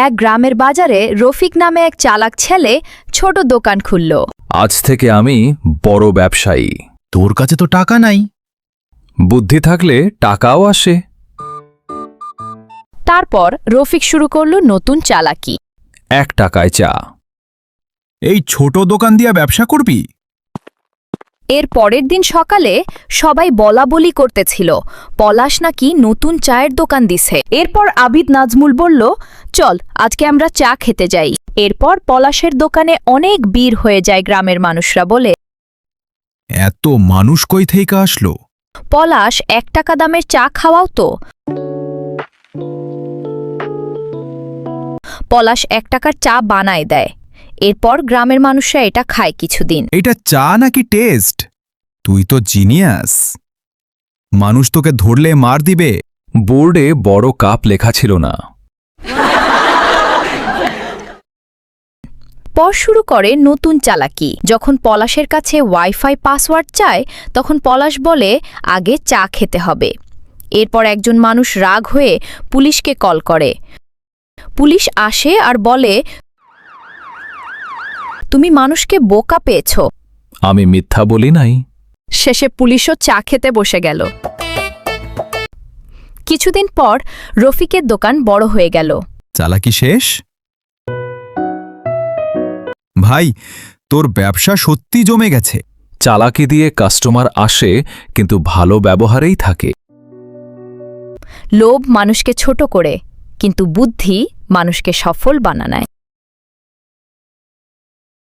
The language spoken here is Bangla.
এক গ্রামের বাজারে রফিক নামে এক চালাক ছেলে ছোট দোকান খুলল। আজ থেকে আমি বড় ব্যবসায়ী। তোর কাছে তো টাকা নাই। বুদ্ধি থাকলে টাকাও আসে। তারপর রফিক শুরু করল নতুন চালাকি। 1 টাকায় চা। এই ছোট দোকান দিয়া ব্যবসা করবি? এর পরের দিন সকালে সবাই বলাবলি করতেছিল পলাশ নাকি নতুন চায়ের দোকান দিছে। এরপর আবিদ নাজমুল বলল, চল আজকে আমরা চা খেতে যাই। এরপর পলাশের দোকানে অনেক ভিড় হয়ে যায়। গ্রামের মানুষরা বলে, এত মানুষ কই থেকে আসলো? পলাশ 1 টাকা দামের চা খাওয়াও তো। পলাশ 1 টাকার চা বানায় দেয়। এরপর গ্রামের মানুষরা এটা খায় কিছুদিন। এটা চা নাকি টেস্ট? তুই তো জিনিয়াস। মানুষ তোকে ধরলে মার দিবে। বোর্ডে বড় কাপ লেখা ছিল না। পর শুরু করে নতুন চালাকি। যখন পলাশের কাছে ওয়াইফাই পাসওয়ার্ড চায় তখন পলাশ বলে, আগে চা খেতে হবে। এরপর একজন মানুষ রাগ হয়ে পুলিশকে কল করে। পুলিশ আসে আর বলে, তুমি মানুষকে বোকা পেয়েছ। আমি মিথ্যা বলি নাই। শেষে পুলিশও চা খেতে বসে গেল। কিছুদিন পর রফিকের দোকান বড় হয়ে গেল। চালাকি শেষ? ভাই, তোর ব্যবসা সত্যি জমে গেছে। চালাকি দিয়ে কাস্টমার আসে, কিন্তু ভালো ব্যবহারেই থাকে। লোভ মানুষকে ছোট করে, কিন্তু বুদ্ধি মানুষকে সফল বানায়।